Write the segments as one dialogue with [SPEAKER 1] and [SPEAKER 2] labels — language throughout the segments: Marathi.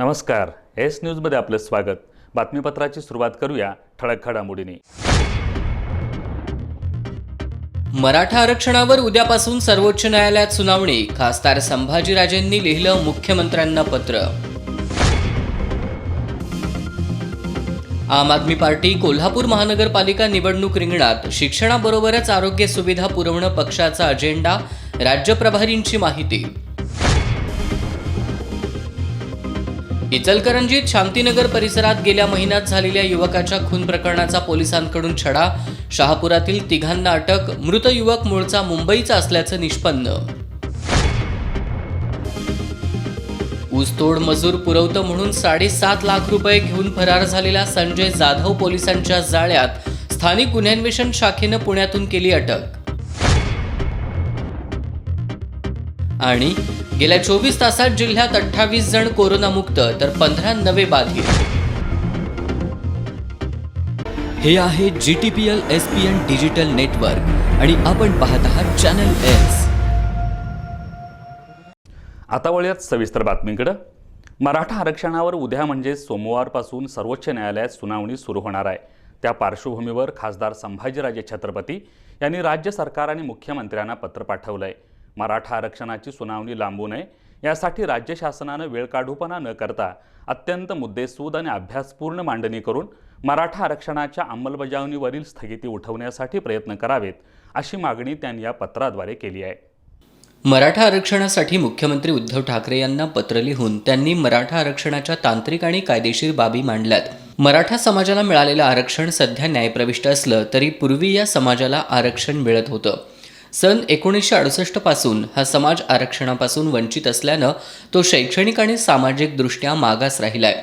[SPEAKER 1] नमस्कार, एस न्यूजमध्ये आपलं स्वागत। बातमीपत्राची सुरुवात करूया ठळक घडामोडींनी।
[SPEAKER 2] मराठा आरक्षणावर उद्यापासून सर्वोच्च न्यायालयात सुनावणी। खासदार संभाजीराजेंनी लिहिलं मुख्यमंत्र्यांना पत्र। आम आदमी पार्टी कोल्हापूर महानगरपालिका निवडणूक रिंगणात। शिक्षणाबरोबरच आरोग्य सुविधा पुरवणं पक्षाचा अजेंडा। राज्य प्रभारींची माहिती। इचलकरंजीत शांतीनगर परिसरात गेल्या महिन्यात झालेल्या युवकाच्या खून प्रकरणाचा पोलिसांकडून छडा। शहापुरातील तिघांना अटक। मृत युवक मूळचा मुंबईचा असल्याचं निष्पन्न। ऊसतोड मजूर पुरवतो म्हणून 7.5 लाख रुपये घेऊन फरार झालेला संजय जाधव पोलिसांच्या जाळ्यात। स्थानिक गुन्हेन्वेषण शाखेनं पुण्यातून केली अटक। आणि गेल्या 24 तासात जिल्ह्यात 28 जण कोरोनामुक्त तर 15 नवे बाधित। हे आहे GTPL SPN डिजिटल नेटवर्क आणि आपण पाहत आहात चॅनल एस।
[SPEAKER 1] आता वळूयात सविस्तर बातमींकडे। मराठा आरक्षणावर उद्या म्हणजे सोमवारपासून सर्वोच्च न्यायालयात सुनावणी सुरू होणार आहे। त्या पार्श्वभूमीवर खासदार संभाजीराजे छत्रपती यांनी राज्य सरकार आणि मुख्यमंत्र्यांना पत्र पाठवलंय। मराठा आरक्षणाची सुनावणी लांबू नये यासाठी राज्य शासनाने वेळकाढूपणा न करता अत्यंत मुद्देसूद आणि अभ्यासपूर्ण मांडणी करून मराठा आरक्षणाच्या अंमलबजावणीवरील स्थगिती उठवण्यासाठी प्रयत्न करावेत, अशी मागणी त्यांनी या पत्राद्वारे केली आहे।
[SPEAKER 2] मराठा आरक्षणासाठी मुख्यमंत्री उद्धव ठाकरे यांना पत्र लिहून त्यांनी मराठा आरक्षणाच्या तांत्रिक आणि कायदेशीर बाबी मांडल्यात। मराठा समाजाला मिळालेलं आरक्षण सध्या न्यायप्रविष्ट असलं तरी पूर्वी या समाजाला आरक्षण मिळत होतं। सन 1968 पासून हा समाज आरक्षणापासून वंचित असल्यानं तो शैक्षणिक आणि सामाजिक दृष्ट्या मागास राहिलाय।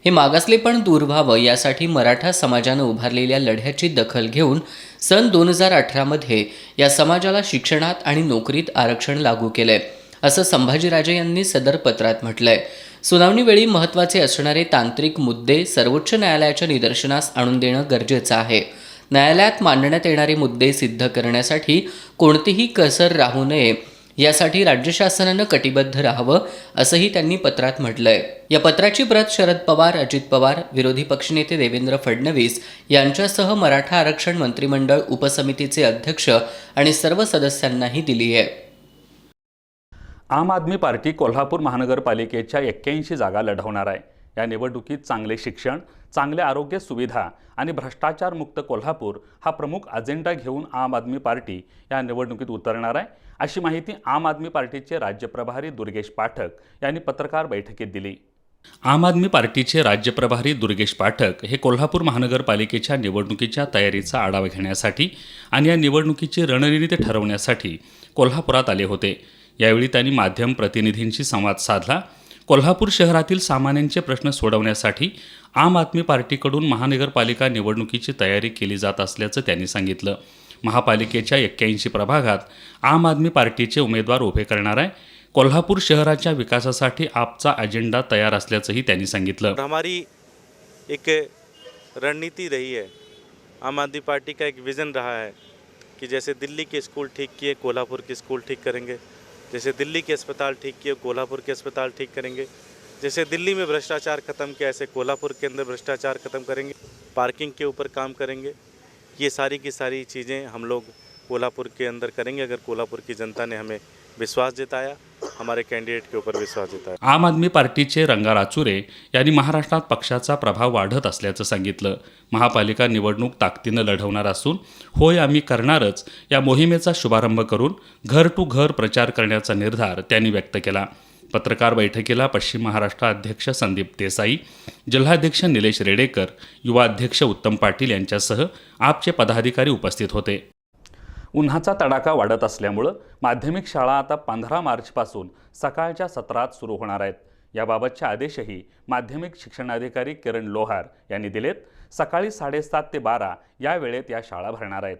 [SPEAKER 2] हे मागासलेपण दूर व्हावं यासाठी मराठा समाजानं उभारलेल्या लढ्याची दखल घेऊन सन 2018 मध्ये या समाजाला शिक्षणात आणि नोकरीत आरक्षण लागू केलंय, असं संभाजीराजे यांनी सदर पत्रात म्हटलंय। सुनावणीवेळी महत्त्वाचे असणारे तांत्रिक मुद्दे सर्वोच्च न्यायालयाच्या निदर्शनास आणून देणं गरजेचं आहे। न्यायालयात मांडण्यात येणारे मुद्दे सिद्ध करण्यासाठी कोणतीही कसर राहू नये यासाठी राज्य शासनानं कटिबद्ध राहावं, असंही त्यांनी पत्रात म्हटलंय। या पत्राची प्रत शरद पवार, अजित पवार, विरोधी पक्षनेते देवेंद्र फडणवीस यांच्यासह मराठा आरक्षण मंत्रिमंडळ उपसमितीचे अध्यक्ष आणि सर्व सदस्यांनाही दिली आहे।
[SPEAKER 1] आम आदमी पार्टी कोल्हापूर महानगरपालिकेच्या 81 जागा लढवणार आहे। या निवडणुकीत चांगले शिक्षण, चांगले आरोग्य सुविधा आणि भ्रष्टाचार मुक्त कोल्हापूर हा प्रमुख अजेंडा घेऊन आम आदमी पार्टी या निवडणुकीत उतरणार आहे, अशी माहिती आम आदमी पार्टीचे राज्य प्रभारी दुर्गेश पाठक यांनी पत्रकार बैठकीत दिली। आम आदमी पार्टीचे राज्य प्रभारी दुर्गेश पाठक हे कोल्हापूर महानगरपालिकेच्या निवडणुकीच्या तयारीचा आढावा घेण्यासाठी आणि या निवडणुकीची रणनीती ठरवण्यासाठी कोल्हापुरात आले होते। यावेळी त्यांनी माध्यम प्रतिनिधींशी संवाद साधला। कोल्हापूर शहरातील सामान्यांचे प्रश्न सोडवण्यासाठी आम आदमी पार्टीकडून महानगरपालिका निवडणुकीची तयारी केली जात असल्याचं त्यांनी सांगितलं। महापालिकेच्या 81 प्रभागात आम आदमी पार्टीचे उमेदवार उभे करणार आहे। कोल्हापूर शहराच्या विकासासाठी आपचा अजेंडा तयार असल्याचंही त्यांनी सांगितलं।
[SPEAKER 3] हमारी एक रणनीति रही है, आम आदमी पार्टी का एक विज़न रहा है कि जैसे दिल्ली के स्कूल ठीक किए कोल्हापुर के स्कूल ठीक करेंगे, जैसे दिल्ली के अस्पताल ठीक किए कोल्हापुर के अस्पताल ठीक करेंगे, जैसे दिल्ली में भ्रष्टाचार खत्म किया ऐसे कोल्हापुर के अंदर भ्रष्टाचार खत्म करेंगे, पार्किंग के ऊपर काम करेंगे। ये सारी की सारी चीज़ें हम लोग कोल्हापुर के अंदर करेंगे। अगर कोल्हापुर की जनता ने हमें विश्वास जताया, हमारे कैंडिडेट के ऊपर विश्वास जताया।
[SPEAKER 1] आम आदमी पार्टीचे रंगा राचुरे यांनी महाराष्ट्रात पक्षाचा प्रभाव वाढत असल्याचं सांगितलं। महापालिका निवडणूक ताकदीनं लढवणार असून होय आम्ही करणारच या मोहिमेचा शुभारंभ करून घर टू घर प्रचार करण्याचा निर्धार त्यांनी व्यक्त केला। पत्रकार बैठकीला पश्चिम महाराष्ट्र अध्यक्ष संदीप देसाई, जिल्हाध्यक्ष निलेश रेडेकर, युवा अध्यक्ष उत्तम पाटील यांच्यासह आपचे पदाधिकारी उपस्थित होते। उन्हाचा तडाखा वाढत असल्यामुळे माध्यमिक शाळा आता 15 मार्चपासून सकाळच्या सत्रात सुरू होणार आहेत। याबाबतचे आदेशही माध्यमिक शिक्षणाधिकारी किरण लोहार यांनी दिलेत। सकाळी 7:30 ते 12 या वेळेत या शाळा भरणार आहेत।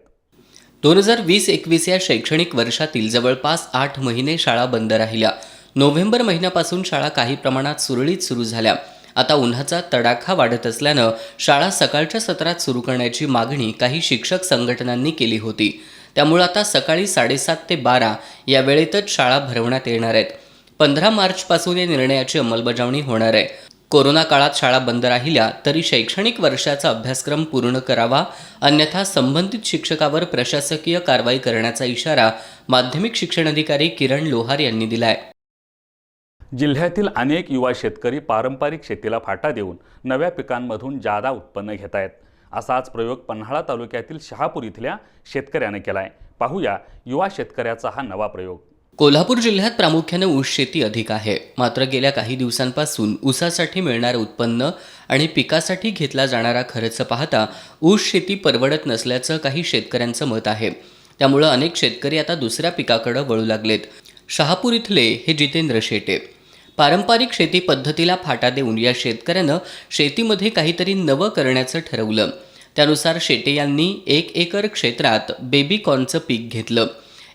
[SPEAKER 2] 2020-21 या शैक्षणिक वर्षातील जवळपास 8 महिने शाळा बंद राहिल्या। नोव्हेंबर महिन्यापासून शाळा काही प्रमाणात सुरळीत सुरू झाल्या। आता उन्हाचा तडाखा वाढत असल्यानं शाळा सकाळच्या सत्रात सुरू करण्याची मागणी काही शिक्षक संघटनांनी केली होती। त्यामुळे आता सकाळी 7:30 ते 12 या वेळेतच शाळा भरवण्यात येणार आहेत। 15 मार्चपासून या निर्णयाची अंमलबजावणी होणार आहे। कोरोना काळात शाळा बंद राहिल्या तरी शैक्षणिक वर्षाचा अभ्यासक्रम पूर्ण करावा, अन्यथा संबंधित शिक्षकावर प्रशासकीय कारवाई करण्याचा इशारा माध्यमिक शिक्षण अधिकारी किरण लोहार यांनी दिलाय.
[SPEAKER 1] जिल्ह्यातील अनेक युवा शेतकरी पारंपरिक शेतीला फाटा देऊन नव्या पिकांमधून जादा उत्पन्न घेत आहेत. असाच प्रयोग पन्हाळा तालुक्यातील शहापूर इथल्या शेतकऱ्याने केलाय. पाहूया युवा शेतकऱ्याचा हा नवा प्रयोग.
[SPEAKER 2] कोल्हापूर जिल्ह्यात प्रामुख्याने ऊस शेती अधिक आहे. मात्र गेल्या काही दिवसांपासून ऊसासाठी मिळणारे उत्पन्न आणि पिकासाठी घेतला जाणारा खर्च पाहता ऊस शेती परवडत नसल्याचं काही शेतकऱ्यांचं मत आहे. त्यामुळे अनेक शेतकरी आता दुसऱ्या पिकाकडे वळू लागलेत. शहापूर इथले हे जितेंद्र शेटे. पारंपरिक शेती पद्धतीला फाटा देऊन या शेतकऱ्यानं शेतीमध्ये काहीतरी नवं करण्याचं ठरवलं. त्यानुसार शेटे यांनी 1 एकर क्षेत्रात बेबी कॉर्नचं पीक घेतलं.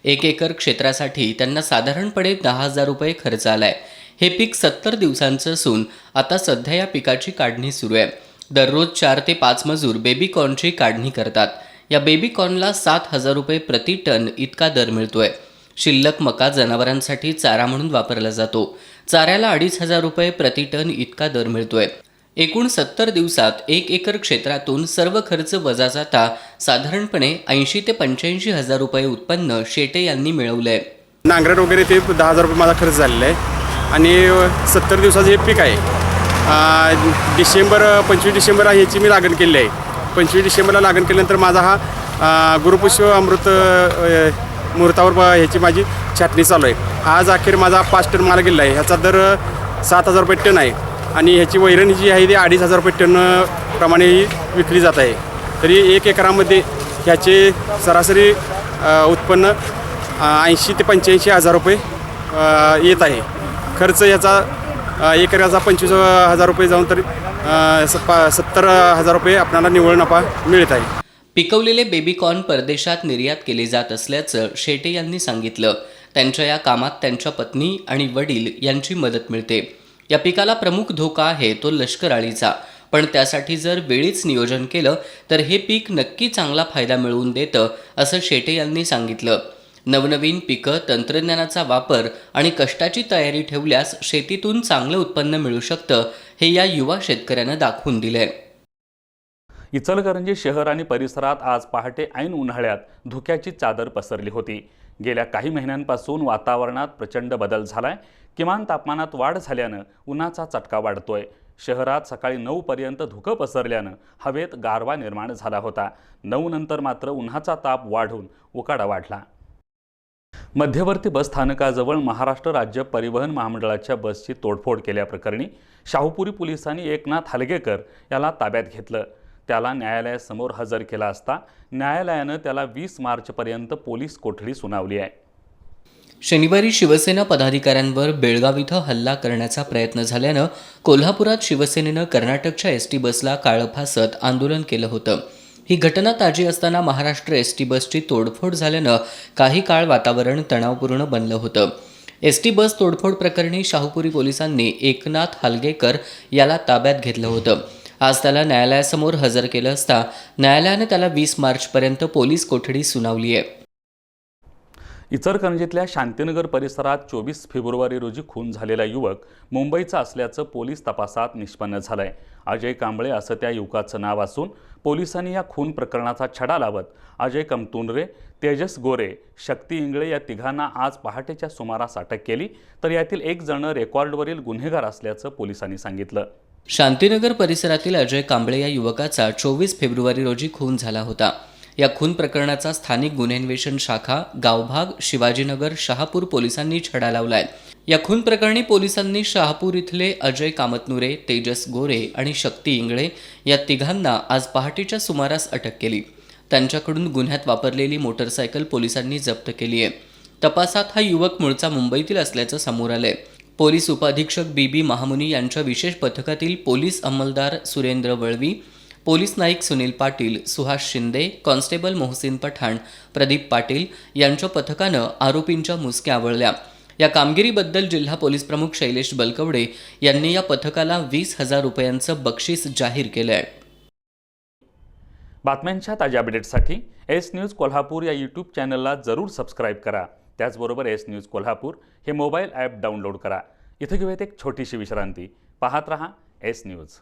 [SPEAKER 2] 1 एकर क्षेत्रासाठी त्यांना साधारणपणे 10,000 रुपये खर्च आलाय. हे पीक 70 दिवसांचं असून आता सध्या या पिकाची काढणी सुरू आहे. दररोज 4 ते 5 मजूर बेबी कॉर्नची काढणी करतात. या बेबी कॉर्नला 7,000 रुपये प्रति टन इतका दर मिळतोय. शिल्लक मका जनावरांसाठी चारा म्हणून वापरला जातो. चाऱ्याला 2,500 रुपये प्रति टन इतका दर मिळतोय. एकूण 70 दिवसात 1 एकर क्षेत्रातून सर्व खर्च वजा जाता साधारणपणे 80 ते 85,000 रुपये उत्पन्न शेटे यांनी मिळवलंय.
[SPEAKER 4] नांगरट वगैरे ते 10,000 रुपये माझा खर्च झालेला आहे आणि 70 दिवसाचं हे पीक आहे. 25 डिसेंबर ह्याची मी लागण केलेली आहे. 25 डिसेंबरला लागण केल्यानंतर माझा हा गुरुपुष्य अमृत मुहूर्तावर ह्याची माझी छाटणी चालू आहे. आज अखेर माझा 5 टन माल गेला आहे. ह्याचा दर 7,000 रुपये टन आहे आणि ह्याची वैरण जी आहे ती 2,500 रुपये टन प्रमाणे ही विकली जात आहे. तरी 1 एकरामध्ये ह्याचे सरासरी उत्पन्न 80 ते 85,000 रुपये येत आहे. खर्च ह्याचा 1 एकराचा 25,000 रुपये जाऊन तरी 70,000 रुपये आपल्याला निव्वळ नफा मिळत आहे.
[SPEAKER 2] पिकवलेले बेबी कॉर्न परदेशात निर्यात केले जात असल्याचं शेटे यांनी सांगितलं. त्यांच्या या कामात त्यांच्या पत्नी आणि वडील यांची मदत मिळते. या पिकाला प्रमुख धोका आहे तो लष्कर अळीचा, पण त्यासाठी जर वेळीच नियोजन केलं तर हे पीक नक्की चांगला फायदा मिळवून देतं असं शेटे यांनी सांगितलं. नवनवीन पिकं, तंत्रज्ञानाचा वापर आणि कष्टाची तयारी ठेवल्यास शेतीतून चांगलं उत्पन्न मिळू शकतं हे या युवा शेतकऱ्यानं दाखवून दिलंय.
[SPEAKER 1] इचलकरंजी शहर आणि परिसरात आज पहाटे ऐन उन्हाळ्यात धुक्याची चादर पसरली होती. गेल्या काही महिन्यांपासून वातावरणात प्रचंड बदल झालाय. किमान तापमानात वाढ झाल्यानं उन्हाचा चटका वाढतोय. शहरात सकाळी 9 पर्यंत धुकं पसरल्यानं हवेत गारवा निर्माण झाला होता. 9 नंतर मात्र उन्हाचा ताप वाढून उकाडा वाढला. मध्यवर्ती बस स्थानकाजवळ महाराष्ट्र राज्य परिवहन महामंडळाच्या बसची तोडफोड केल्याप्रकरणी शाहूपुरी पोलिसांनी एकनाथ हलगेकर याला ताब्यात घेतलं. त्याला न्यायालयासमोर हजर केला असता न्यायालयानं त्याला 20 मार्चपर्यंत पोलीस कोठडी सुनावली आहे.
[SPEAKER 2] शनिवारी शिवसेना पदाधिकाऱ्यांवर बेळगाव इथं हल्ला करण्याचा प्रयत्न झाल्यानं कोल्हापुरात शिवसेनेनं कर्नाटकच्या एसटी बसला काळं फासत आंदोलन केलं होतं. ही घटना ताजी असताना महाराष्ट्र एसटी बसची तोडफोड झाल्यानं काही काळ वातावरण तणावपूर्ण बनलं होतं. एसटी बस तोडफोड प्रकरणी शाहूपुरी पोलिसांनी एकनाथ हलगेकर याला ताब्यात घेतलं होतं. आज त्याला न्यायालयासमोर हजर केलं असता न्यायालयानं त्याला 20 मार्चपर्यंत पोलीस कोठडी सुनावली आहे.
[SPEAKER 1] इचलकरंजीतल्या शांतीनगर परिसरात 24 फेब्रुवारी रोजी खून झालेला युवक मुंबईचा असल्याचं पोलीस तपासात निष्पन्न झालंय. अजय कांबळे असं त्या युवकाचं नाव असून पोलिसांनी या खून प्रकरणाचा छडा लावत अजय कमतुनरे, तेजस गोरे, शक्ती इंगळे या तिघांना आज पहाटेच्या सुमारास अटक केली. तर यातील एक जण रेकॉर्डवरील गुन्हेगार असल्याचं पोलिसांनी सांगितलं.
[SPEAKER 2] शांतीनगर परिसरातील अजय कांबळे या युवकाचा 24 फेब्रुवारी रोजी खून झाला होता. या खून प्रकरणाचा स्थानिक गुन्हे अन्वेषण शाखा, गावभाग, शिवाजीनगर, शहापूर पोलिसांनी छडा लावलाय. या खून प्रकरणी पोलिसांनी शहापूर इथले अजय कामतनुरे, तेजस गोरे आणि शक्ती इंगळे या तिघांना आज पहाटेच्या सुमारास अटक केली. त्यांच्याकडून गुन्ह्यात वापरलेली मोटरसायकल पोलिसांनी जप्त केली आहे. तपासात हा युवक मूळचा मुंबईतील असल्याचं समोर आलंय. पोलीस उपअधीक्षक बीबी महामुनी यांच्या विशेष पथकातील पोलीस अंमलदार सुरेंद्र वळवी, पोलीस नाईक सुनील पाटील, सुहास शिंदे, कॉन्स्टेबल मोहसिन पठाण, प्रदीप पाटील यांच्या पथकानं आरोपींच्या मुसक्या आवळल्या. या कामगिरीबद्दल जिल्हा पोलीस प्रमुख शैलेश बलकवडे यांनी या पथकाला 20,000 रुपयांचं बक्षीस जाहीर केलं आहे.
[SPEAKER 1] बातम्यांच्या ताज्या अपडेट्ससाठी एस न्यूज कोल्हापूर या यूट्यूब चॅनलला जरूर सबस्क्राईब करा. त्याचबरोबर एस न्यूज कोल्हापूर हे मोबाईल ॲप डाउनलोड करा. इथं घेऊयात एक छोटीशी विश्रांती. पाहत रहा एस न्यूज.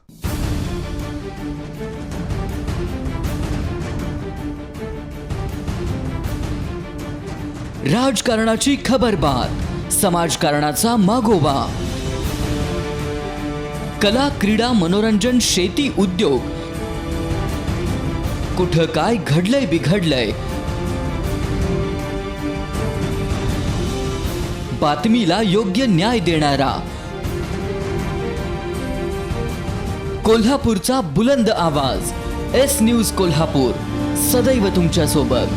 [SPEAKER 5] राजकारणाची खबरबात, समाजकारणाचा मागोवा, कला, क्रीडा, मनोरंजन, शेती, उद्योग, कुठं काय घडलंय बिघडलंय, बातमीला योग्य न्याय देणारा, कोल्हापूरचा बुलंद आवाज. एस न्यूज कोल्हापूर, सदैव तुमच्या सोबत.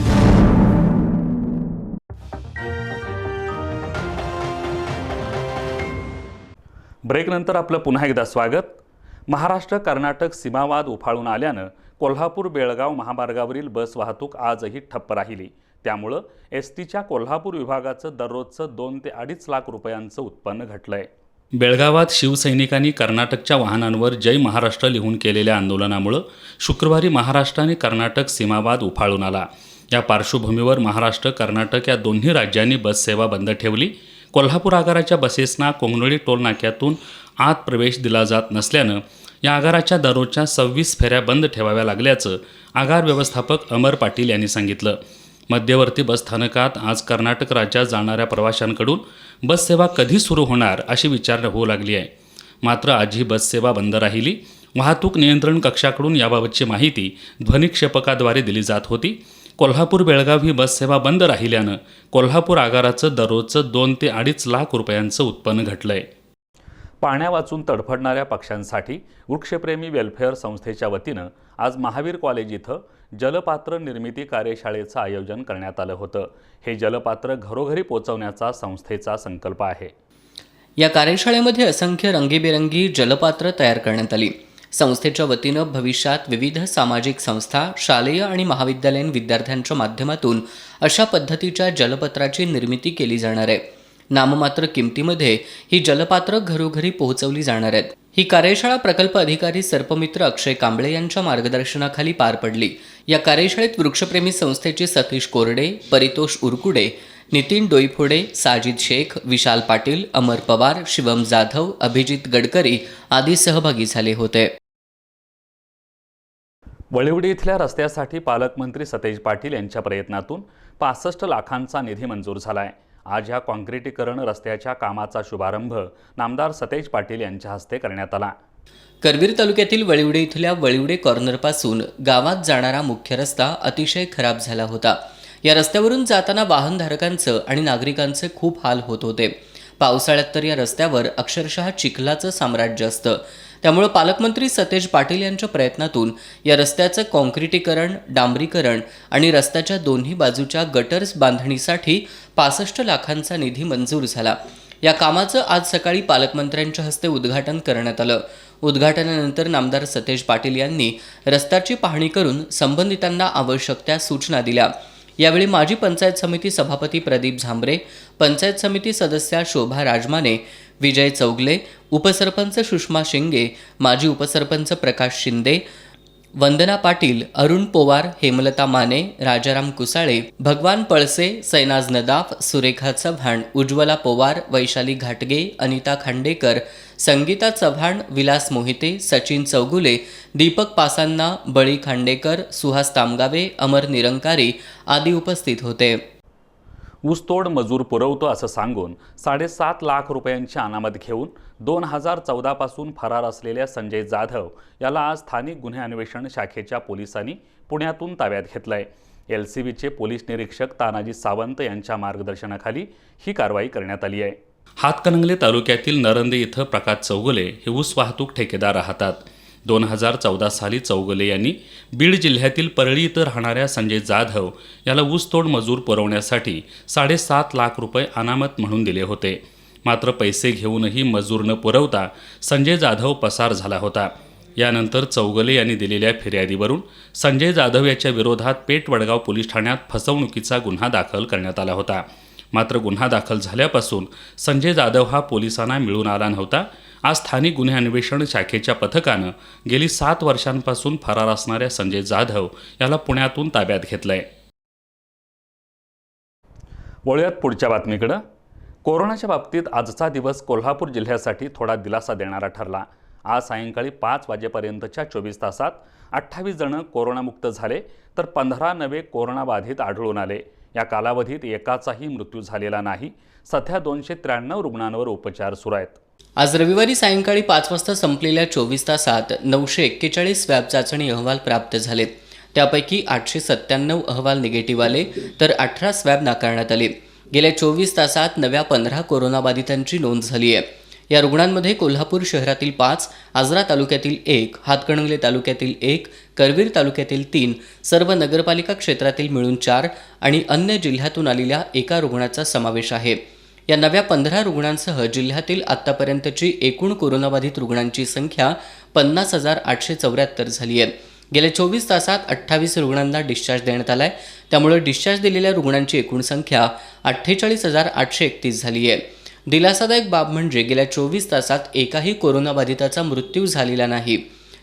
[SPEAKER 1] ब्रेकनंतर आपलं पुन्हा एकदा स्वागत. महाराष्ट्र कर्नाटक सीमावाद उफाळून आल्यानं कोल्हापूर बेळगाव महामार्गावरील बस वाहतूक आजही ठप्प राहिली. त्यामुळं एसटीच्या कोल्हापूर विभागाचं दररोजचं 2 ते 2.5 लाख रुपयांचं उत्पन्न घटलंय. बेळगावात शिवसैनिकांनी कर्नाटकच्या वाहनांवर जय महाराष्ट्र लिहून केलेल्या आंदोलनामुळं शुक्रवारी महाराष्ट्र आणि कर्नाटक सीमावाद उफाळून आला. या पार्श्वभूमीवर महाराष्ट्र कर्नाटक या दोन्ही राज्यांनी बससेवा बंद ठेवली. कोल्हापूर आगाराच्या बसेसना कोंगनोळी टोल नाक्यातून आत प्रवेश दिला जात नसल्यानं या आगाराच्या दररोजच्या 26 फेऱ्या बंद ठेवाव्या लागल्याचं आगार व्यवस्थापक अमर पाटील यांनी सांगितलं. मध्यवर्ती बसस्थानकात आज कर्नाटक राज्यात जाणाऱ्या प्रवाशांकडून बससेवा कधी सुरू होणार अशी विचारणा होऊ लागली आहे. मात्र आजही बससेवा बंद राहिली. वाहतूक नियंत्रण कक्षाकडून याबाबतची माहिती ध्वनिक्षेपकाद्वारे दिली जात होती. कोल्हापूर बेळगाव ही बससेवा बंद राहिल्यानं कोल्हापूर आगाराचं दररोजचं 2 ते 2.5 लाख रुपयांचं उत्पन्न घटलंय. पाण्या वाचून तडफडणाऱ्या पक्ष्यांसाठी वृक्षप्रेमी वेलफेअर संस्थेच्या वतीनं आज महावीर कॉलेज इथं जलपात्र निर्मिती कार्यशाळेचं आयोजन करण्यात आलं होतं. हे जलपात्र घरोघरी पोहोचवण्याचा संस्थेचा संकल्प आहे.
[SPEAKER 2] या कार्यशाळेमध्ये असंख्य रंगीबेरंगी जलपात्र तयार करण्यात आली. संस्थेच्या वतीनं भविष्यात विविध सामाजिक संस्था, शालेय आणि महाविद्यालयीन विद्यार्थ्यांच्या माध्यमातून अशा पद्धतीच्या जलपत्राची निर्मिती केली जाणार आहे. नाममात्र किमतीमध्ये ही जलपात्र घरोघरी पोहोचवली जाणार आहेत. ही कार्यशाळा प्रकल्प अधिकारी सर्पमित्र अक्षय कांबळे यांच्या मार्गदर्शनाखाली पार पडली. या कार्यशाळेत वृक्षप्रेमी संस्थेचे सतीश कोरडे, परितोष उरकुडे, नितीन डोईफोडे, साजिद शेख, विशाल पाटील, अमर पवार, शिवम जाधव, अभिजित गडकरी आदी सहभागी झाले होते.
[SPEAKER 1] वळिवडी इथल्या रस्त्यासाठी पालकमंत्री सतेज पाटील यांच्या प्रयत्नातून 65 लाखांचा निधी मंजूर झालाय. आज या काँक्रिटीकरण रस्त्याच्या कामाचा शुभारंभ नामदार सतेज पाटील यांच्या हस्ते करण्यात आला.
[SPEAKER 2] करवीर तालुक्यातील वळिवडे इथल्या वळिवडे कॉर्नरपासून गावात जाणारा मुख्य रस्ता अतिशय खराब झाला होता. या रस्त्यावरून जाताना वाहनधारकांचं आणि नागरिकांचे खूप हाल होत होते. पावसाळ्यात तर या रस्त्यावर अक्षरशः चिखलाचं साम्राज्य असतं. त्यामुळे पालकमंत्री सतेज पाटील यांच्या प्रयत्नातून या रस्त्याचं काँक्रिटीकरण, डांबरीकरण आणि रस्त्याच्या दोन्ही बाजूच्या गटर्स बांधणीसाठी 65 लाखांचा निधी मंजूर झाला. या कामाचं आज सकाळी पालकमंत्र्यांच्या हस्ते उद्घाटन करण्यात आलं. उद्घाटनानंतर नामदार सतेज पाटील यांनी रस्त्याची पाहणी करून संबंधितांना आवश्यक त्या सूचना दिल्या. यावेळी माजी पंचायत समिती सभापती प्रदीप झांबरे, पंचायत समिती सदस्या शोभा राजमाने, विजय चौगले, उपसरपंच सुषमा शिंगे, माजी उपसरपंच प्रकाश शिंदे, वंदना पाटील, अरुण पोवार, हेमलता माने, राजाराम कुसाळे, भगवान पळसे, सैनाज नदाफ, सुरेखा चव्हाण, उज्ज्वला पोवार, वैशाली घाटगे, अनिता खांडेकर, संगीता चव्हाण, विलास मोहिते, सचिन चौगुले, दीपक पासांना, बळी खांडेकर, सुहास तामगावे, अमर निरंकारी आदी उपस्थित होते.
[SPEAKER 1] ऊसतोड मजूर पुरवतो असं सांगून 7.5 लाख रुपयांची अनामत घेऊन 2014 पासून फरार असलेल्या संजय जाधव याला आज स्थानिक गुन्हे अन्वेषण शाखेच्या पोलिसांनी पुण्यातून ताब्यात घेतलंय. LCBचे पोलीस निरीक्षक तानाजी सावंत यांच्या मार्गदर्शनाखाली ही कारवाई करण्यात आली आहे. हातकणंगले तालुक्यातील नरंदे इथं प्रकाश चौगुले हे ऊस वाहतूक ठेकेदार राहतात. 2014 साली चौगुले यांनी बीड जिल्ह्यातील परळी इथं राहणाऱ्या संजय जाधव याला ऊसतोड मजूर पुरवण्यासाठी 7.5 लाख रुपये अनामत म्हणून दिले होते. मात्र पैसे घेऊनही मजूर न पुरवता संजय जाधव पसार झाला होता. यानंतर चौगुले यांनी दिलेल्या फिर्यादीवरून संजय जाधव याच्या विरोधात पेठ वडगाव पोलीस ठाण्यात फसवणुकीचा गुन्हा दाखल करण्यात आला होता. मात्र गुन्हा दाखल झाल्यापासून संजय जाधव हा पोलिसांना मिळून आला नव्हता. आज स्थानिक गुन्हे अन्वेषण शाखेच्या पथकानं गेली 7 वर्षांपासून फरार असणाऱ्या संजय जाधव याला पुण्यातून ताब्यात घेतलंय. वळूयात पुढच्या बातमीकडे. कोरोनाच्या बाबतीत आजचा दिवस कोल्हापूर जिल्ह्यासाठी थोडा दिलासा देणारा ठरला. आज सायंकाळी 5 वाजेपर्यंतच्या 24 तासात 28 जण कोरोनामुक्त झाले, तर 15 नवे कोरोनाबाधित आढळून आले. या कालावधीत एकाचाही मृत्यू झालेला नाही. सध्या 293 रुग्णांवर उपचार सुरू आहेत.
[SPEAKER 2] आज रविवारी सायंकाळी 5 वाजता संपलेल्या 24 तासात 941 स्वॅब चाचणी अहवाल प्राप्त झाले. त्यापैकी 897 अहवाल निगेटिव्ह आले, तर 18 स्वॅब नाकारण्यात आले. गेल्या 24 तासात नव्या 15 कोरोनाबाधितांची नोंद झाली आहे. या रुग्णांमध्ये कोल्हापूर शहरातील 5, आजरा तालुक्यातील 1, हातकणंगले तालुक्यातील 1, करवीर तालुक्यातील 3, सर्व नगरपालिका क्षेत्रातील मिळून 4 आणि अन्य जिल्ह्यातून आलेल्या एका रुग्णाचा समावेश आहे. या नव्या 15 रुग्णांसह जिल्ह्यातील आत्तापर्यंतची एकूण कोरोनाबाधित रुग्णांची संख्या 50,874 झाली आहे. गेल्या 24 तासात 28 रुग्णांना डिस्चार्ज देण्यात आलाय. त्यामुळे डिस्चार्ज दिलेल्या रुग्णांची एकूण संख्या 48,831 झाली आहे. दिलासादायक बाब म्हणजे गेल्या 24 तासात एकाही कोरोनाबाधिताचा मृत्यू झालेला नाही.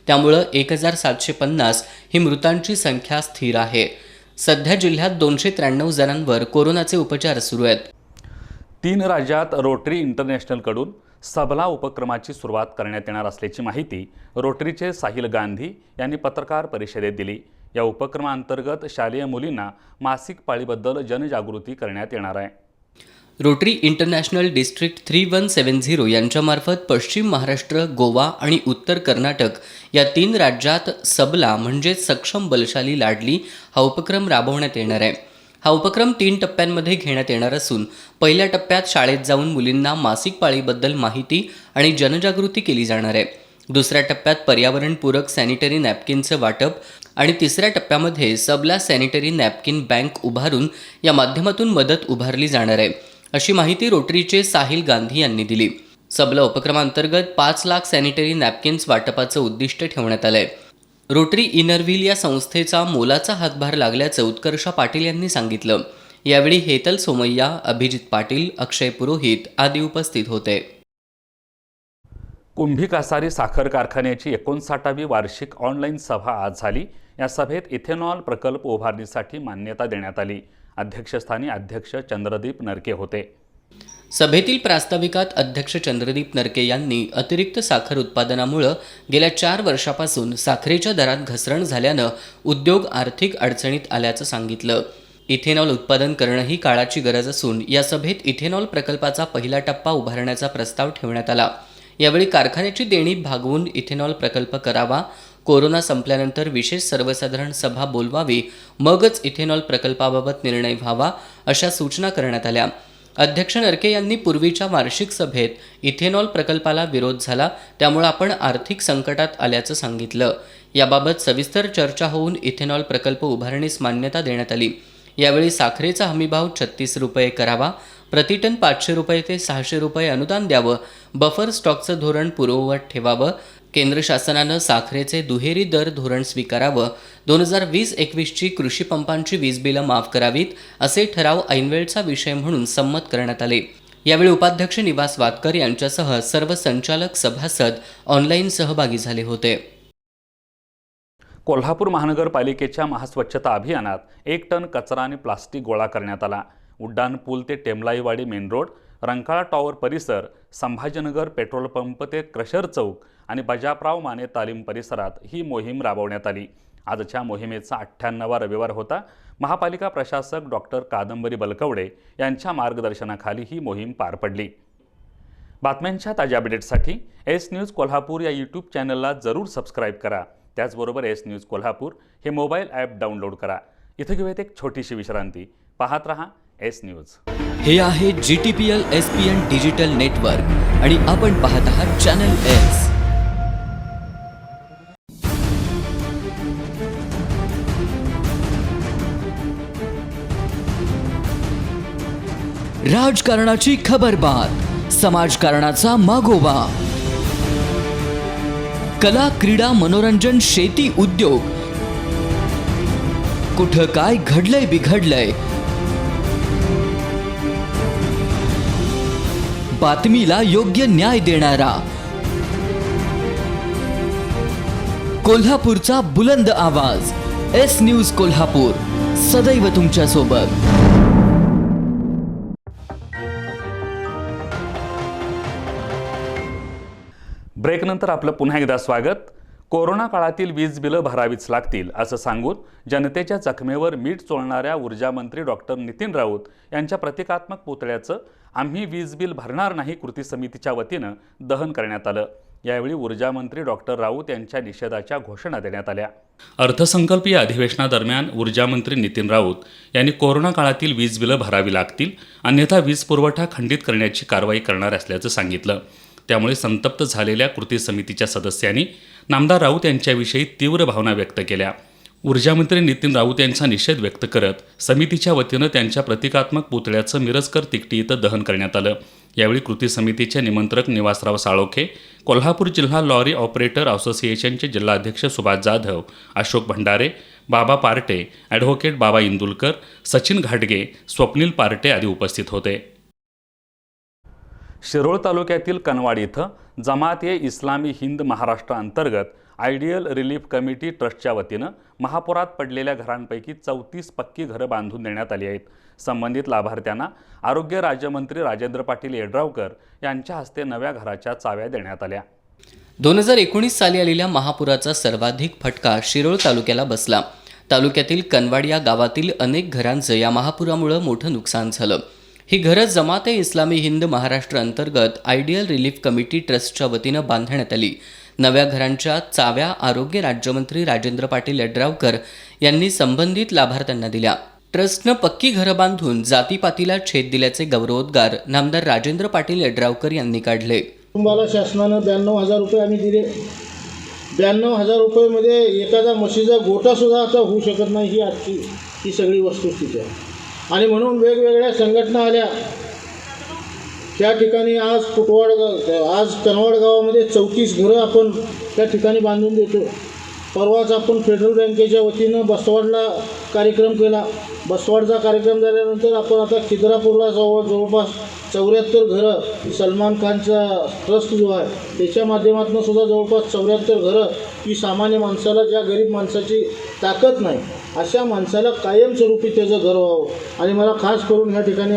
[SPEAKER 2] त्यामुळं 1,750 ही मृतांची संख्या स्थिर आहे. सध्या जिल्ह्यात 293 जणांवर कोरोनाचे उपचार सुरू आहेत.
[SPEAKER 1] 3 राज्यात रोटरी इंटरनॅशनलकडून सबला उपक्रमाची सुरुवात करण्यात येणार असल्याची माहिती रोटरीचे साहिल गांधी यांनी पत्रकार परिषदेत दिली. या उपक्रमाअंतर्गत शालेय मुलींना मासिक पाळीबद्दल जनजागृती करण्यात येणार आहे.
[SPEAKER 2] रोटरी इंटरनॅशनल डिस्ट्रिक्ट 3170 यांच्यामार्फत पश्चिम महाराष्ट्र, गोवा आणि उत्तर कर्नाटक या 3 राज्यात सबला म्हणजेच सक्षम बलशाली लाडली हा उपक्रम राबवण्यात येणार आहे. हा उपक्रम 3 टप्प्यांमध्ये घेण्यात येणार असून पहिल्या टप्प्यात शाळेत जाऊन मुलींना मासिक पाळीबद्दल माहिती आणि जनजागृती केली जाणार आहे. दुसऱ्या टप्प्यात पर्यावरणपूरक सॅनिटरी नॅपकिनचं वाटप आणि तिसऱ्या टप्प्यामध्ये सबला सॅनिटरी नॅपकिन बँक उभारून या माध्यमातून मदत उभारली जाणार आहे, अशी माहिती रोटरीचे साहिल गांधी यांनी दिली. सबला उपक्रमांतर्गत 5 लाख सॅनिटरी नॅपकिन्स वाटपाचं उद्दिष्ट ठेवण्यात आलंय. रोटरी इनरव्हील या संस्थेचा मोलाचा हातभार लागल्याचं उत्कर्षा पाटील यांनी सांगितलं. यावेळी हेतल सोमय्या, अभिजित पाटील, अक्षय पुरोहित आदी उपस्थित होते.
[SPEAKER 1] कुंभी कासारी साखर कारखान्याची 59वी वार्षिक ऑनलाईन सभा आज झाली. या सभेत इथेनॉल प्रकल्प उभारणीसाठी मान्यता देण्यात आली. अध्यक्षस्थानी अध्यक्ष चंद्रदीप नरके होते.
[SPEAKER 2] सभेतील प्रास्ताविकात अध्यक्ष चंद्रदीप नरके यांनी अतिरिक्त साखर उत्पादनामुळे गेल्या 4 वर्षापासून साखरेच्या दरात घसरण झाल्यानं उद्योग आर्थिक अडचणीत आल्याचं सांगितलं. इथेनॉल उत्पादन करणं ही काळाची गरज असून या सभेत इथेनॉल प्रकल्पाचा पहिला टप्पा उभारण्याचा प्रस्ताव ठेवण्यात आला. यावेळी कारखान्याची देणी भागवून इथेनॉल प्रकल्प करावा, कोरोना संपल्यानंतर विशेष सर्वसाधारण सभा बोलवावी, मगच इथेनॉल प्रकल्पाबाबत निर्णय व्हावा, अशा सूचना करण्यात आल्या. अध्यक्ष नरके यांनी पूर्वीच्या वार्षिक सभेत इथेनॉल प्रकल्पाला विरोध झाला, त्यामुळे आपण आर्थिक संकटात आल्याचं सांगितलं. याबाबत सविस्तर चर्चा होऊन इथेनॉल प्रकल्प उभारणीस मान्यता देण्यात आली. यावेळी साखरेचा हमीभाव 36 रुपये करावा, प्रतिटन 500 रुपये ते 600 रुपये अनुदान द्यावं, बफर स्टॉकचं धोरण पूर्ववत ठेवावं, केंद्र शासनानं साखरेचे दुहेरी दर धोरण स्वीकारावं, 2020-21ची कृषी पंपांची वीज बिलं माफ करावीत, असे ठराव ऐनवेळचा विषय म्हणून संमत करण्यात आले. यावेळी उपाध्यक्ष निवास वातकर यांच्यासह सर्व संचालक सभासद ऑनलाईन सहभागी झाले होते.
[SPEAKER 1] कोल्हापूर महानगरपालिकेच्या महास्वच्छता अभियानात 1 टन कचरा आणि प्लास्टिक गोळा करण्यात आला. उड्डाण पूल ते टेमलाईवाडी मेन रोड, रंकाळा टॉवर परिसर, संभाजीनगर पेट्रोल पंप ते क्रशर चौक आणि बजापराव माने तालीम परिसरात ही मोहीम राबवण्यात आली. आजच्या मोहिमेचा 98वा रविवार होता. महापालिका प्रशासक डॉक्टर कादंबरी बलकवडे यांच्या मार्गदर्शनाखाली ही मोहीम पार पडली. बातम्यांच्या ताज्या अपडेट्ससाठी एस न्यूज कोल्हापूर या यूट्यूब चॅनलला जरूर सबस्क्राईब करा. त्याचबरोबर एस न्यूज कोल्हापूर हे मोबाईल ॲप डाउनलोड करा. इथं घेऊयात एक छोटीशी विश्रांती. पाहत रहा एस न्यूज.
[SPEAKER 5] हे आहे GTPL SPN डिजिटल नेटवर्क आणि आपण पाहत आहात चॅनल एस. राजकारणाची खबरबात, समाजकारणाचा मागोवा, कला, क्रीडा, मनोरंजन, शेती, उद्योग, कुठं काय घडलंय बिघडलंय, बातमीला योग्य न्याय देणारा, कोल्हापूरचा बुलंद आवाज, एस न्यूज कोल्हापूर, सदैव तुमच्या सोबत.
[SPEAKER 1] ब्रेकनंतर आपलं पुन्हा एकदा स्वागत. कोरोना काळातील वीज बिलं भरावीच लागतील असं सांगून जनतेच्या जखमेवर मीठ चोळणाऱ्या ऊर्जामंत्री डॉक्टर नितीन राऊत यांच्या प्रतिकात्मक पुतळ्याचं आम्ही वीज बिल भरणार नाही कृती समितीच्या वतीनं दहन करण्यात आलं. यावेळी ऊर्जामंत्री डॉक्टर राऊत यांच्या निषेधाच्या घोषणा देण्यात आल्या. अर्थसंकल्पीय अधिवेशनादरम्यान ऊर्जामंत्री नितीन राऊत यांनी कोरोना काळातील वीज बिलं भरावी लागतील, अन्यथा वीज पुरवठा खंडित करण्याची कारवाई करणार असल्याचं सांगितलं. त्यामुळे संतप्त झालेल्या कृती समितीच्या सदस्यांनी नामदार राऊत यांच्याविषयी तीव्र भावना व्यक्त केल्या. ऊर्जामंत्री नितीन राऊत यांचा निषेध व्यक्त करत समितीच्या वतीनं त्यांच्या प्रतिकात्मक पुतळ्याचं मिरजकर तिकटी इथं दहन करण्यात आलं. यावेळी कृती समितीचे निमंत्रक निवासराव साळोखे, कोल्हापूर जिल्हा लॉरी ऑपरेटर असोसिएशनचे जिल्हाध्यक्ष सुभाष जाधव, अशोक भंडारे, बाबा पार्टे, ॲडव्होकेट बाबा इंदुलकर, सचिन घाटगे, स्वप्नील पार्टे आदी उपस्थित होते. शिरोळ तालुक्यातील कनवाड इथं जमात-ए-इस्लामी हिंद महाराष्ट्र अंतर्गत आयडियल रिलीफ कमिटी ट्रस्टच्या वतीनं महापुरात पडलेल्या घरांपैकी 34 पक्की घरं बांधून देण्यात आली आहेत. संबंधित लाभार्थ्यांना आरोग्य राज्यमंत्री राजेंद्र पाटील यड्रावकर यांच्या हस्ते नव्या घराच्या चाव्या देण्यात आल्या.
[SPEAKER 2] 2019 साली आलेल्या महापुराचा सर्वाधिक फटका शिरोळ तालुक्याला बसला. तालुक्यातील कनवाड या गावातील अनेक घरांचं या महापुरामुळं मोठं नुकसान झालं. ही घरं जमात-ए-इस्लामी हिंद महाराष्ट्र अंतर्गत आयडियल रिलीफ कमिटी ट्रस्टच्या वतीनं बांधण्यात आली. नव्या घरांच्या चाव्या आरोग्य राज्यमंत्री राजेंद्र पाटील यड्रावकर यांनी संबंधित लाभार्थ्यांना दिल्या. ट्रस्टनं पक्की घरं बांधून जातीपातीला छेद दिल्याचे गौरवोद्गार नामदार राजेंद्र पाटील यड्रावकर यांनी काढले.
[SPEAKER 6] कुटुंबाला शासनानं 92,000 रुपये आम्ही दिले. 92,000 रुपयेमध्ये एखादा म्हशीचा गोटासुद्धा आता होऊ शकत नाही. ही आजची ही सगळी वस्तुस्थिती आहे. आणि म्हणून वेगवेगळ्या संघटना आल्या. त्या ठिकाणी आज कनवाड गावामध्ये 34 घरं आपण त्या ठिकाणी बांधून देतो. परवाच आपण फेडरल बँकेच्या वतीनं बसवाडला कार्यक्रम केला. बसवाडचा कार्यक्रम झाल्यानंतर आपण आता खिद्रापूरला जवळपास 74 घरं सलमान खानचा ट्रस्ट जो आहे त्याच्या माध्यमातून सुद्धा जवळपास 74 घरं की सामान्य माणसाला, ज्या गरीब माणसाची ताकद नाही अशा माणसाला कायमस्वरूपी त्याचं घर व्हावं. आणि मला खास करून ह्या ठिकाणी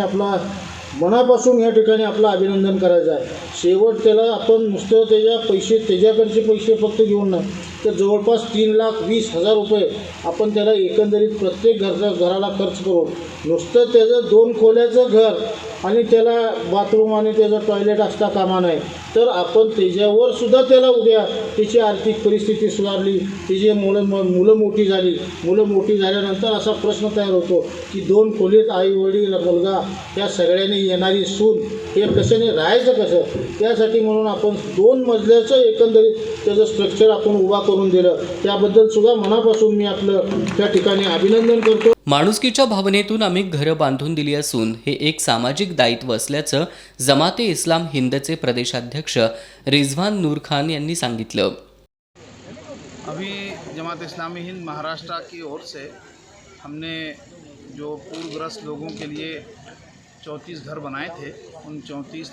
[SPEAKER 6] मनापासून या ठिकाणी आपलं अभिनंदन करायचं आहे. शेवट त्याला आपण नुसतं त्याच्याकडचे पैसे फक्त घेऊन नाही तर जवळपास 3,20,000 रुपये आपण त्याला एकंदरीत प्रत्येक घराला खर्च करून नुसतं त्याचं 2 खोल्याचं घर आणि त्याला बाथरूम आणि त्याचं टॉयलेट असता कामा नाही तर आपण त्याच्यावर सुद्धा त्याला उद्या त्याची आर्थिक परिस्थिती सुधारली, त्याची मुलं मोठी झाली. मुलं मोठी झाल्यानंतर असा प्रश्न तयार होतो की 2 खोलीत आई वडील मुलगा या सगळ्यांनी येणारी सून हे कशाने राहायचं कसं. त्यासाठी म्हणून आपण 2 मजल्याचं एकंदरीत त्याचं स्ट्रक्चर आपण उभा करून दिलं. त्याबद्दल सुद्धा मनापासून मी आपलं त्या ठिकाणी अभिनंदन करतो.
[SPEAKER 2] माणुसकीच्या भावनेतून आम्ही घरं बांधून दिली असून हे एक सामाजिक दायित्व असल्याचं जमात-ए-इस्लाम हिंदचे प्रदेशाध्यक्ष रिजवान नूर खान यांनी सांगितलं.
[SPEAKER 7] अभी जमात-ए-इस्लामी हिंद महाराष्ट्र की ओर से हमने जो पूरग्रस्त लोगों के लिए 34 घर बनाए थे, उन 34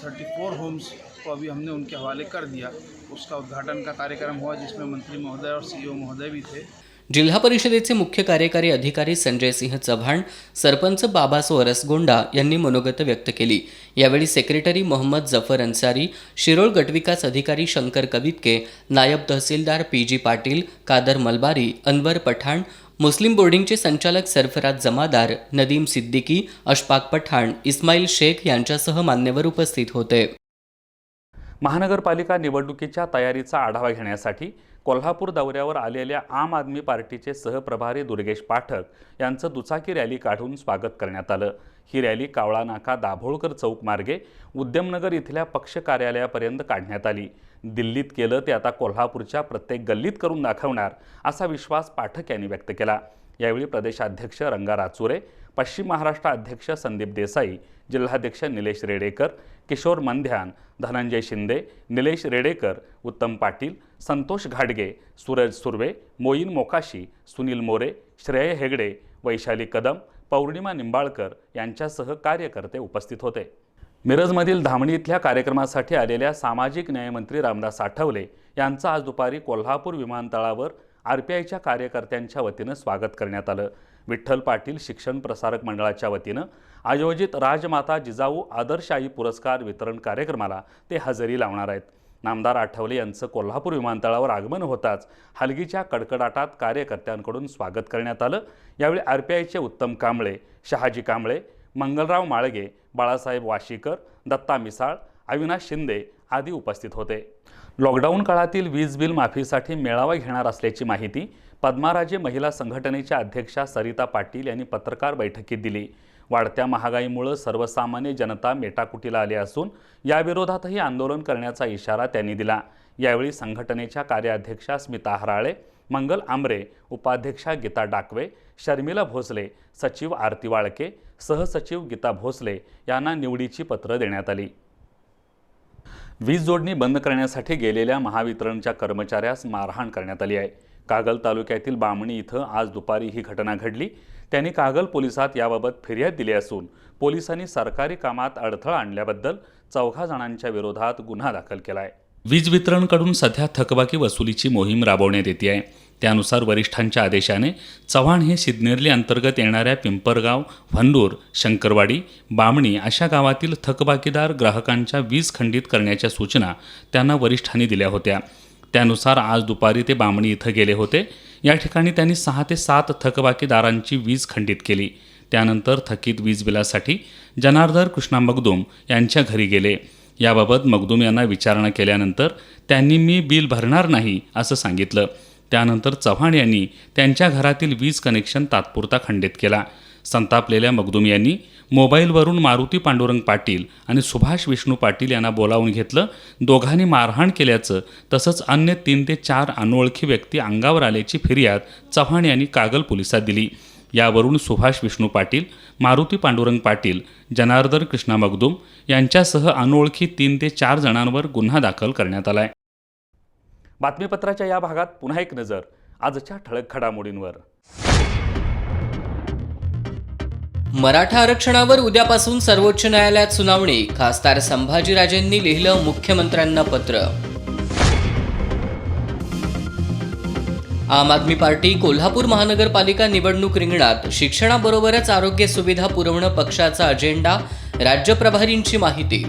[SPEAKER 7] होम्स को अभी हमने उनके हवाले कर दिया. उसका उद्घाटन का कार्यक्रम हुआ जिसमें मंत्री महोदय और सीईओ महोदय भी थे.
[SPEAKER 2] जिल्हा परिषदेचे मुख्य कार्यकारी अधिकारी संजय सिंह चव्हाण, सरपंच बाबासो रसगोंडा यांनी मनोगत व्यक्त केली. यावेळी सेक्रेटरी मोहम्मद जफर अन्सारी, शिरोळ गटविकास अधिकारी शंकर कवितके, नायब तहसीलदार PG पाटील, कादर मलबारी, अनवर पठाण, मुस्लिम बोर्डिंगचे संचालक सरफराज जमादार, नदीम सिद्दीकी, अशफाक पठाण, इस्माईल शेख यांच्यासह मान्यवर उपस्थित होते.
[SPEAKER 1] महानगरपालिका निवडणुकीच्या तयारीचा आढावा घेण्यासाठी कोल्हापूर दौऱ्यावर आलेल्या आम आदमी पार्टीचे सहप्रभारी दुर्गेश पाठक यांचं दुचाकी रॅली काढून स्वागत करण्यात आलं. ही रॅली कावळा नाका दाभोळकर चौक मार्गे उद्यमनगर इथल्या पक्ष कार्यालयापर्यंत काढण्यात आली. दिल्लीत केलं ते आता कोल्हापूरच्या प्रत्येक गल्लीत करून दाखवणार असा विश्वास पाठक यांनी व्यक्त केला. यावेळी प्रदेशाध्यक्ष रंगा राचुरे, पश्चिम महाराष्ट्र अध्यक्ष संदीप देसाई, जिल्हाध्यक्ष निलेश रेडेकर, किशोर मंध्यान, धनंजय शिंदे, निलेश रेडेकर, उत्तम पाटील, संतोष घाटगे, सूरज सुर्वे, मोईन मोकाशी, सुनील मोरे, श्रेय हेगडे, वैशाली कदम, पौर्णिमा निंबाळकर यांच्यासह कार्यकर्ते उपस्थित होते. मिरजमधील धामणी इथल्या कार्यक्रमासाठी आलेल्या सामाजिक न्यायमंत्री रामदास आठवले यांचं आज दुपारी कोल्हापूर विमानतळावर RPIच्या कार्यकर्त्यांच्या वतीनं स्वागत करण्यात आलं. विठ्ठल पाटील शिक्षण प्रसारक मंडळाच्या वतीनं आयोजित राजमाता जिजाऊ आदर्श आई पुरस्कार वितरण कार्यक्रमाला ते हजेरी लावणार आहेत. नामदार आठवले यांचं कोल्हापूर विमानतळावर आगमन होताच हलगीच्या कडकडाटात कार्यकर्त्यांकडून स्वागत करण्यात आलं। यावेळी RPIचे उत्तम कांबळे, शहाजी कांबळे, मंगलराव माळगे, बाळासाहेब वाशीकर, दत्ता मिसाळ, अविनाश शिंदे आदी उपस्थित होते। लॉकडाऊन काळातील वीज बिल माफीसाठी मेळावा घेणार असल्याची माहिती पद्माराजे महिला संघटनेच्या अध्यक्षा सरिता पाटील यांनी पत्रकार बैठकीत दिली। वाढत्या महागाईमुळे सर्वसामान्य जनता मेटाकुटीला आली असून याविरोधातही आंदोलन करण्याचा इशारा त्यांनी दिला। यावेळी संघटनेच्या कार्याध्यक्षा स्मिता हराळे, मंगल आंबरे, उपाध्यक्षा गीता डाकवे, शर्मिला भोसले, सचिव आरती वाळके, सहसचिव गीता भोसले यांना निवडीची पत्र देण्यात आली। वीज जोडणी बंद करण्यासाठी गेलेल्या महावितरणच्या कर्मचाऱ्यास मारहाण करण्यात आली आहे। कागल तालुक्यातील बामणी इथं आज दुपारी ही घटना घडली। त्यांनी कागल पोलिसात याबाबत फिर्याद दिली असून पोलिसांनी सरकारी कामात अडथळा आणल्याबद्दल 4 जणांच्या विरोधात गुन्हा दाखल केला आहे। वीज वितरणकडून सध्या थकबाकी वसुलीची मोहीम राबवण्यात येते आहे। त्यानुसार वरिष्ठांच्या आदेशाने चव्हाण हे सिद्नेर्ली अंतर्गत येणाऱ्या पिंपरगाव, भंडूर, शंकरवाडी, बामणी अशा गावातील थकबाकीदार ग्राहकांच्या वीज खंडित करण्याच्या सूचना त्यांना वरिष्ठांनी दिल्या होत्या। त्यानुसार आज दुपारी ते बामणी इथं गेले होते। या ठिकाणी त्यांनी 6 ते 7 थकबाकीदारांची वीज खंडित केली। त्यानंतर थकीत वीज बिलासाठी जनार्दन कृष्णा मगदूम यांच्या घरी गेले। याबाबत मगदूम यांना विचारणा केल्यानंतर त्यांनी मी बिल भरणार नाही असं सांगितलं। त्यानंतर चव्हाण यांनी त्यांच्या घरातील वीज कनेक्शन तात्पुरता खंडित केला। संतापलेल्या मगदूम यांनी मोबाईलवरून मारुती पांडुरंग पाटील आणि सुभाष विष्णू पाटील यांना बोलावून घेतलं। दोघांनी मारहाण केल्याचं तसंच अन्य 3 ते 4 अनोळखी व्यक्ती अंगावर आल्याची फिर्याद चव्हाण यांनी कागल पोलिसात दिली। यावरून सुभाष विष्णू पाटील, मारुती पांडुरंग पाटील, जनार्दन कृष्णा मगदूम यांच्यासह अनोळखी 3 ते 4 जणांवर गुन्हा दाखल करण्यात आला आहे। बातमीपत्राच्या या भागात पुन्हा एक नजर आजच्या ठळक घडामोडींवर।
[SPEAKER 2] मराठा आरक्षणावर उद्यापासून सर्वोच्च न्यायालयात सुनावणी। खासदार संभाजीराजेंनी लिहिलं मुख्यमंत्र्यांना पत्र। आम आदमी पार्टी कोल्हापूर महानगरपालिका निवडणूक रिंगणात। शिक्षणाबरोबरच आरोग्य सुविधा पुरवणं पक्षाचा अजेंडा। राज्य प्रभारींची माहिती।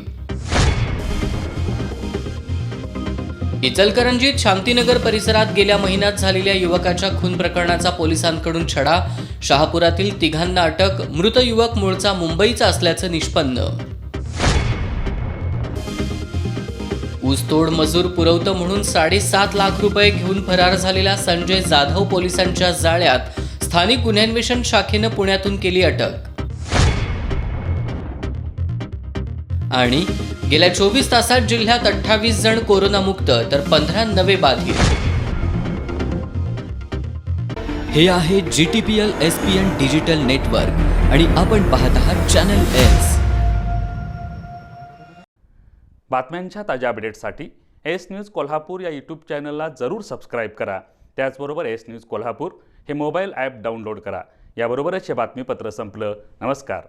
[SPEAKER 2] इचलकरंजीत शांतीनगर परिसरात गेल्या महिन्यात झालेल्या युवकाच्या खून प्रकरणाचा पोलिसांकडून छडा। शहापुरातील 3घांना अटक। मृत युवक मूळचा मुंबईचा असल्याचं निष्पन्न। ऊसतोड मजूर पुरवतो म्हणून 7.5 लाख रुपये घेऊन फरार झालेला संजय जाधव पोलिसांच्या जाळ्यात। स्थानिक गुन्हेन्वेषण शाखेनं पुण्यातून केली अटक। आणि गेल्या 24 तासात जिल्ह्यात 28 जण कोरोनामुक्त तर 15 नवे बाधित।
[SPEAKER 5] हे आहे GTPL SPN डिजिटल नेटवर्क आणि आपण पाहत आहात चॅनल एस।
[SPEAKER 1] बातम्यांच्या ताज्या अपडेट्ससाठी एस न्यूज कोल्हापूर या यूट्यूब चॅनलला जरूर सबस्क्राईब करा। त्याचबरोबर एस न्यूज कोल्हापूर हे मोबाईल ॲप डाउनलोड करा। याबरोबरच हे बातमीपत्र संपलं। नमस्कार।